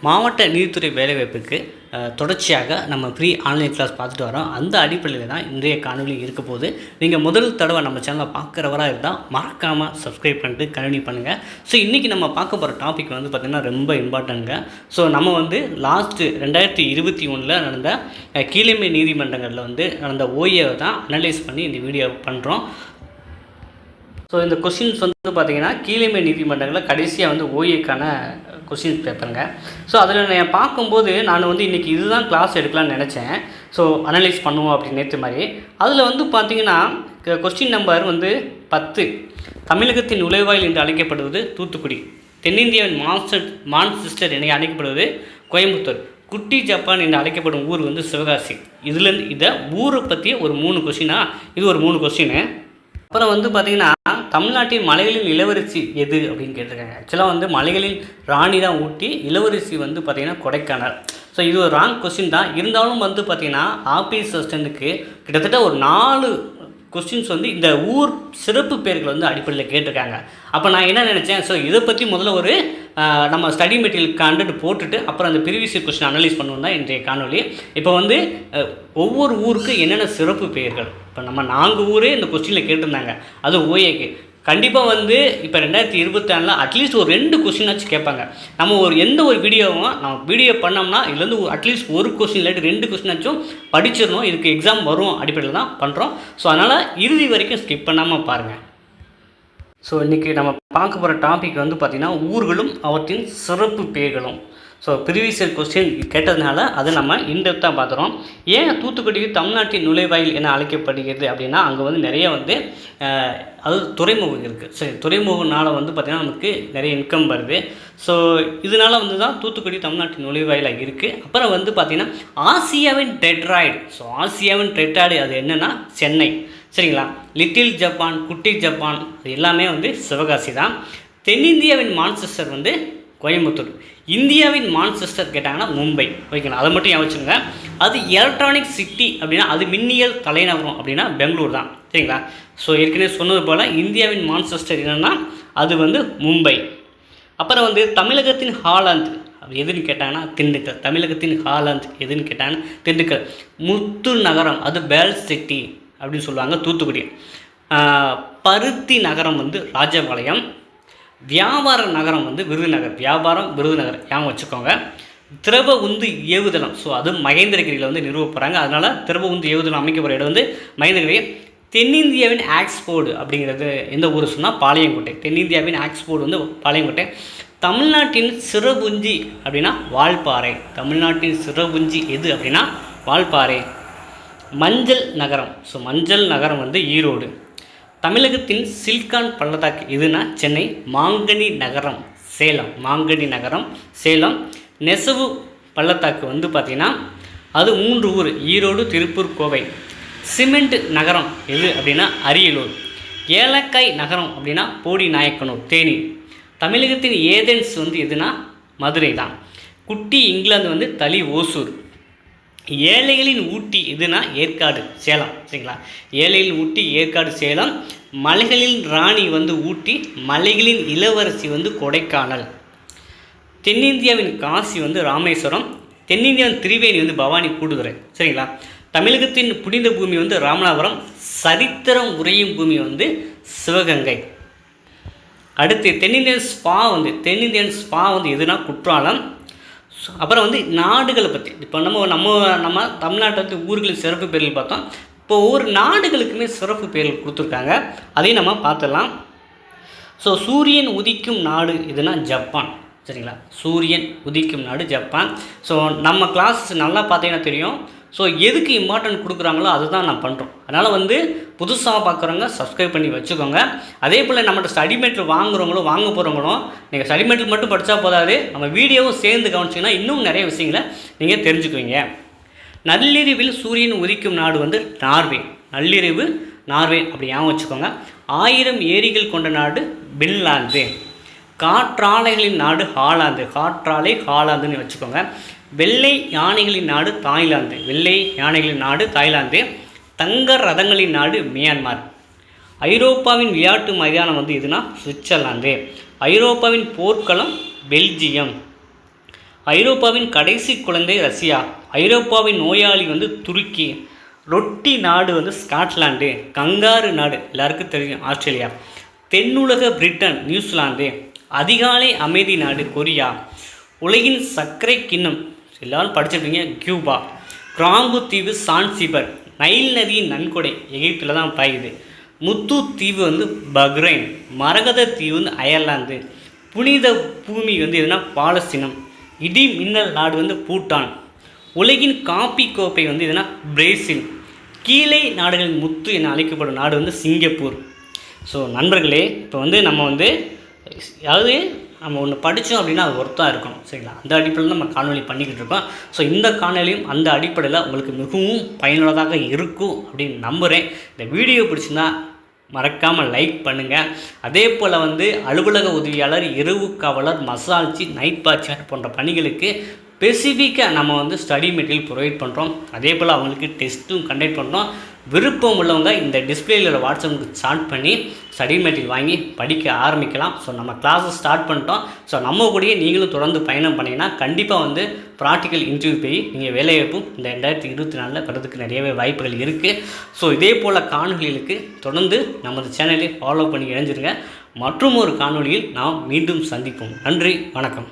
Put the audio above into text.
மாவட்ட நீதித்துறை வேலைவாய்ப்புக்கு தொடர்ச்சியாக நம்ம ஃப்ரீ ஆன்லைன் கிளாஸ் பார்த்துட்டு வரோம். அந்த அடிப்படையில் தான் இன்றைய காணொலி இருக்க போது. நீங்கள் முதல் தடவை நம்ம சேனலை பார்க்குறவராக இருந்தால் மறக்காமல் சப்ஸ்கிரைப் பண்ணிட்டு கண்டினியூ பண்ணுங்கள். ஸோ இன்றைக்கி நம்ம பார்க்க போகிற டாபிக் வந்து பார்த்திங்கன்னா ரொம்ப இம்பார்ட்டன்ட்ங்க. ஸோ நம்ம வந்து லாஸ்ட்டு 2021 நடந்த கீழமை நீதிமன்றங்களில் வந்து நடந்த ஓஏவை தான் அனலைஸ் பண்ணி இந்த வீடியோ பண்ணுறோம். ஸோ இந்த கொஷின்ஸ் வந்து பார்த்திங்கன்னா கீழமை நீதிமன்றங்களில் கடைசியாக வந்து ஓஏக்கான கொஷின்ஸ் பேப்பருங்க. ஸோ அதில் நான் பார்க்கும்போது நான் வந்து இன்றைக்கி இதுதான் கிளாஸ் எடுக்கலாம்னு நினச்சேன். ஸோ அனலைஸ் பண்ணுவோம் அப்படின்னு நேற்று மாதிரி. அதில் வந்து பார்த்திங்கன்னா கொஸ்டின் நம்பர் வந்து 10, தமிழகத்தின் நுழைவாயில் என்று அழைக்கப்படுவது தூத்துக்குடி, தென்னிந்தியாவின் மான்செஸ்டர் என அழைக்கப்படுவது கோயம்புத்தூர், குட்டி ஜப்பான் என்று அழைக்கப்படும் ஊர் வந்து சிவகாசி. இதுலேருந்து இதை ஊரை பற்றி ஒரு 3 கொஸ்டினா, இது ஒரு 3 கொஸ்டின். அப்புறம் வந்து பார்த்திங்கன்னா தமிழ்நாட்டின் மலைகளின் இளவரசி எது அப்படின்னு கேட்டிருக்காங்க. ஆக்சுவலாக வந்து மலைகளின் ராணி தான் ஊட்டி, இளவரசி வந்து பார்த்திங்கன்னா கொடைக்கானல். ஸோ இது ஒரு ராங் கொஸ்டின் தான். இருந்தாலும் வந்து பார்த்திங்கன்னா ஆபிஎஸ் அசிஸ்டண்ட்டுக்கு கிட்டத்தட்ட ஒரு 4 கொஸ்டின்ஸ் வந்து இந்த ஊர் சிறப்பு பேர்கள் வந்து அடிப்படையில் கேட்டிருக்காங்க. அப்போ நான் என்ன நினச்சேன், ஸோ இதை பற்றி முதல்ல ஒரு நம்ம ஸ்டடி மெட்டீரியல் கண்டென்ட் போட்டுட்டு அப்புறம் அந்த ப்ரீவியஸ் கொஸ்டின் அனலைஸ் பண்ணுவோம் தான் இன்றைய காணொலி. இப்போ வந்து ஒவ்வொரு ஊருக்கு என்னென்ன சிறப்பு பெயர்கள், இப்போ நம்ம 4 ஊரே இந்த கொஸ்டினில் கேட்டிருந்தாங்க, அது ஓஏக்கு. கண்டிப்பாக வந்து இப்போ 2024 அட்லீஸ்ட் ஒரு 2 கொஸ்டினாச்சும் கேட்பாங்க. நம்ம எந்த ஒரு வீடியோவும் நம்ம வீடியோ பண்ணோம்னா இதுலேருந்து அட்லீஸ்ட் ஒரு கொஸ்டின் இல்லாட்டி 2 கொஸ்டினாச்சும் படிச்சிடணும். இதுக்கு எக்ஸாம் வரும் அடிப்படையில் தான் பண்ணுறோம். ஸோ அதனால் இறுதி வரைக்கும் ஸ்கிப் பண்ணாமல் பாருங்கள். ஸோ இன்றைக்கி நம்ம பார்க்க போகிற டாபிக் வந்து பார்த்திங்கன்னா ஊர்களும் அவற்றின் சிறப்பு பெயர்களும். ஸோ ப்ரீவியஸ் கொஸ்டின் கேட்டதுனால அதை நம்ம இன்டெப்த்தாக பார்த்துறோம். ஏன் தூத்துக்குடி தமிழ்நாட்டின் நுழைவாயில் என அழைக்கப்படுகிறது அப்படின்னா அங்கே வந்து நிறைய வந்து அது துறைமுகம் இருக்குது. சரி, துறைமுகனால் வந்து பார்த்திங்கன்னா நமக்கு நிறைய இன்கம் வருது. ஸோ இதனால் வந்து தான் தூத்துக்குடி தமிழ்நாட்டின் நுழைவாயிலாக இருக்குது. அப்புறம் வந்து பார்த்திங்கன்னா ஆசியாவின் டெட்ராய்டு. ஸோ ஆசியாவின் டெட்ராய்டு அது என்னென்னா சென்னை. சரிங்களா, லிட்டில் ஜப்பான், குட்டி ஜப்பான் அது எல்லாமே வந்து சிவகாசி தான். தென்னிந்தியாவின் மான்செஸ்டர் வந்து கோயம்புத்தூர், இந்தியாவின் மான்செஸ்டர் கேட்டாங்கன்னா மும்பை. ஓகேங்களா, அதை மட்டும் யோசிச்சுங்க. அது எலக்ட்ரானிக் சிட்டி அப்படின்னா அது மின்னியல் தலைநகரம் அப்படின்னா பெங்களூர் தான். சரிங்களா, ஸோ ஏற்கனவே சொன்னது போல் இந்தியாவின் மான்செஸ்டர் என்னென்னா அது வந்து மும்பை. அப்புறம் வந்து தமிழகத்தின் ஹாலாந்து அது எதுன்னு கேட்டாங்கன்னா திண்டுக்கல். தமிழகத்தின் ஹாலாந்து எதுன்னு கேட்டாங்கன்னா திண்டுக்கல். முத்து நகரம் அது பேல் சிட்டி அப்படின்னு சொல்லுவாங்க தூத்துக்குடி. பருத்தி நகரம் வந்து ராஜபாளையம். வியாபார நகரம் வந்து விருதுநகர். வியாபாரம் விருதுநகர் ஞாபகம் வச்சுக்கோங்க. திரவ உந்து ஏவுதளம், ஸோ அது மகேந்திரகிரியில் வந்து நிறுவ போகிறாங்க. அதனால் திரவ உந்து ஏவுதளம் அமைக்க போகிற இடம் வந்து மகேந்திரகிரி. தென்னிந்தியாவின் ஆக்ஸ்போர்டு அப்படிங்கிறது எந்த ஊர் சொன்னால் பாளையங்கோட்டை. தென்னிந்தியாவின் ஆக்ஸ்போர்டு வந்து பாளையங்கோட்டை. தமிழ்நாட்டின் சிறப்புஞ்சி அப்படின்னா வால்பாறை. தமிழ்நாட்டின் சிறப்புஞ்சி எது அப்படின்னா வால்பாறை. மஞ்சள் நகரம், ஸோ மஞ்சள் நகரம் வந்து ஈரோடு. தமிழகத்தின் சில்கான் பள்ளத்தாக்கு எதுனா சென்னை. மாங்கனி நகரம் சேலம். மாங்கனி நகரம் சேலம். நெசவு பள்ளத்தாக்கு வந்து பார்த்திங்கன்னா அது 3 ஊர், ஈரோடு, திருப்பூர், கோவை. சிமெண்ட் நகரம் எது அப்படின்னா அரியலூர். ஏலக்காய் நகரம் அப்படின்னா போடி நாயக்கனூர் தேனி. தமிழகத்தின் ஏதென்ஸ் வந்து எதுனா மதுரை தான். குட்டி இங்கிலாந்து வந்து தளி ஓசூர். ஏழைகளின் ஊட்டி எதுனா ஏற்காடு சேலம். சரிங்களா, ஏழைகளின் ஊட்டி ஏற்காடு சேலம். மலைகளின் ராணி வந்து ஊட்டி, மலைகளின் இளவரசி வந்து கொடைக்கானல். தென்னிந்தியாவின் காசி வந்து ராமேஸ்வரம். தென்னிந்தியாவின் திரிவேணி வந்து பவானி கூடுதுறை. சரிங்களா, தமிழகத்தின் புனித பூமி வந்து ராமநாதபுரம். சரித்திரம் உறையும் பூமி வந்து சிவகங்கை. அடுத்து தென்னிந்தியன் ஸ்பா வந்து எதுனா குற்றாலம். அப்புறம் வந்து நாடுகளை பற்றி இப்போ நம்ம தமிழ்நாட்டை வந்து ஊர்களின் சிறப்பு பேர்கள் பார்த்தோம். இப்போ ஒவ்வொரு நாடுகளுக்குமே சிறப்பு பேர்கள் கொடுத்துருக்காங்க, அதையும் நம்ம பார்த்துடலாம். ஸோ சூரியன் உதிக்கும் நாடு எதுனா ஜப்பான். சரிங்களா, சூரியன் உதிக்கும் நாடு ஜப்பான். ஸோ நம்ம கிளாஸ் நல்லா பார்த்தீங்கன்னா தெரியும். ஸோ எதுக்கு இம்பார்ட்டன்ட் கொடுக்குறாங்களோ அதுதான் நான் பண்ணுறோம். அதனால் வந்து புதுசாக பார்க்குறவங்க சப்ஸ்கிரைப் பண்ணி வச்சுக்கோங்க. அதே போல் நம்மகிட்ட ஸ்டடி மெட்டீரியல் வாங்க போகிறவங்களும் நீங்கள் ஸ்டடி மெட்டீரியல் மட்டும் படித்தா போதாது, நம்ம வீடியோவும் சேர்ந்து கவனிச்சிங்கன்னா இன்னும் நிறைய விஷயங்களை நீங்கள் தெரிஞ்சுக்குவீங்க. நள்ளிரவில் சூரியன் உதிக்கும் நாடு வந்து நார்வே. நள்ளிரவு நார்வே அப்படி ஞாபகம் வச்சுக்கோங்க. 1000 ஏரிகள் கொண்ட நாடு பின்லாந்து. காற்றாலைகளின் நாடு ஹாலாந்து. காற்றாலை ஹாலாந்துன்னு வச்சுக்கோங்க. வெள்ளை யானைகளின் நாடு தாய்லாந்து. வெள்ளை யானைகளின் நாடு தாய்லாந்து. தங்க ரதங்களின் நாடு மியான்மர். ஐரோப்பாவின் விளையாட்டு மைதானம் வந்து எதுனா சுவிட்சர்லாந்து. ஐரோப்பாவின் போர்க்களம் பெல்ஜியம். ஐரோப்பாவின் கடைசி குழந்தை ரஷ்யா, ஐரோப்பாவின் நோயாளி வந்து துருக்கி, ரொட்டி நாடு வந்து ஸ்காட்லாண்டு, கங்காரு நாடு எல்லாருக்கும் தெரியும் ஆஸ்திரேலியா, தென்னுலக பிரிட்டன் நியூசிலாந்து, அதிகாலை அமைதி நாடு கொரியா, உலகின் சர்க்கரை கிண்ணம் எல்லாரும் படிச்சிருக்கீங்க கியூபா, கிராம்பு தீவு சான்சிபர், நைல் நதியின் நன்கொடை எகிப்தில் தான் பாயுது, முத்து தீவு வந்து பஹ்ரைன், மரகத தீவு வந்து அயர்லாந்து, புனித பூமி வந்து எதுனா பாலஸ்தீனம், இடி மின்னல் நாடு வந்து பூட்டான், உலகின் காப்பி கோப்பை வந்து எதுனா பிரேசில், கீழே நாடுகளின் முத்து என அழைக்கப்படும் நாடு வந்து சிங்கப்பூர். ஸோ நண்பர்களே, இப்போ வந்து நம்ம வந்து அதாவது நம்ம ஒன்று படித்தோம் அப்படின்னா அது ஒர்த்தாக இருக்கணும், சரிங்களா? அந்த அடிப்படையில் நம்ம காணொலி பண்ணிக்கிட்டு இருக்கோம். ஸோ இந்த காணொலியும் அந்த அடிப்படையில் உங்களுக்கு மிகவும் பயனுள்ளதாக இருக்கும் அப்படின்னு நம்புகிறேன். இந்த வீடியோ பிடிச்சிருந்தா மறக்காமல் லைக் பண்ணுங்கள். அதே போல் வந்து அலுவலக உதவியாளர், இரவு காவலர், மசால்ச்சி, நைட் வாட்ச்மேன் போன்ற பணிகளுக்கு ஸ்பெசிஃபிக்காக நம்ம வந்து ஸ்டடி மெட்டீரியல் ப்ரொவைட் பண்ணுறோம். அதே போல் அவங்களுக்கு டெஸ்ட்டும் கண்டக்ட் பண்ணுறோம். விருப்பம் உள்ளவங்க இந்த டிஸ்பிளேயில் வாட்ஸ்அப்புக்கு ஸ்டார்ட் பண்ணி ஸ்டடி மெட்டீரியல் வாங்கி படிக்க ஆரம்பிக்கலாம். ஸோ நம்ம கிளாஸஸ் ஸ்டார்ட் பண்ணிட்டோம். ஸோ நம்ம கூடயே நீங்களும் தொடர்ந்து பயணம் பண்ணிங்கன்னா கண்டிப்பாக வந்து ப்ராக்டிக்கல் இன்டர்வியூ போய் நீங்கள் வேலைவாய்ப்பும் இந்த 2024 வரதுக்கு நிறையவே வாய்ப்புகள் இருக்குது. ஸோ இதே போல் காணொலிகளுக்கு தொடர்ந்து நமது சேனலை ஃபாலோ பண்ணி இணைஞ்சிருங்க. மற்றும் ஒரு காணொலியில் நாம் மீண்டும் சந்திப்போம். நன்றி, வணக்கம்.